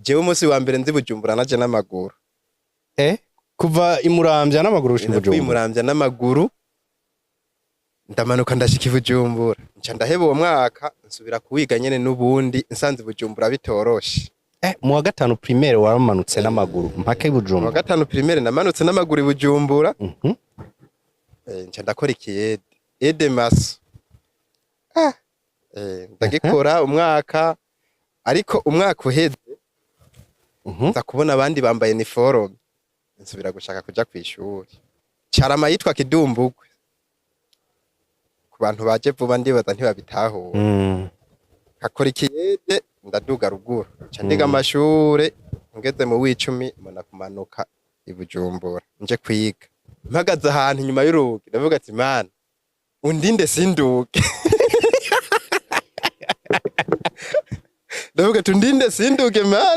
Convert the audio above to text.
jewe umunsi wa mbere nzi Bujumbura naje n'amaguru. Kuva imuramvya n'amaguru ushika Bujumbura. Imuramvya n'amaguru ndamanuka ndashika i Bujumbura. Nca ndaheba uwo mwaka nsubira kuwiga nyene n'ubundi nsanze Bujumbura bitoroshe. Mu wa gatanu primaire waramanutse n'amaguru mpaka i Bujumbura. Mu wa gatanu primaire namanutse n'amaguru i Bujumbura. Nca ndakora ikiyede. Ede maso. Ndagikora umwaka ariko umwaka uheze nza kubona abandi bambaye uniforme nsubira gushaka kuja kwishuri. Carama yitwa Kidumbugwe. Ku bantu baje vuba ndibaza ntibabitahura. Hakora ikiyede ndaduga ruguru. Nca ndiga amashure ngeze mu w'icumi mbona kumanuka i Bujumbura nje kwiga. Mpagaze ahantu inyuma y'urugi ndavuga ati mana undinde sinduke. Ndavuga ati undinde sinduke mana.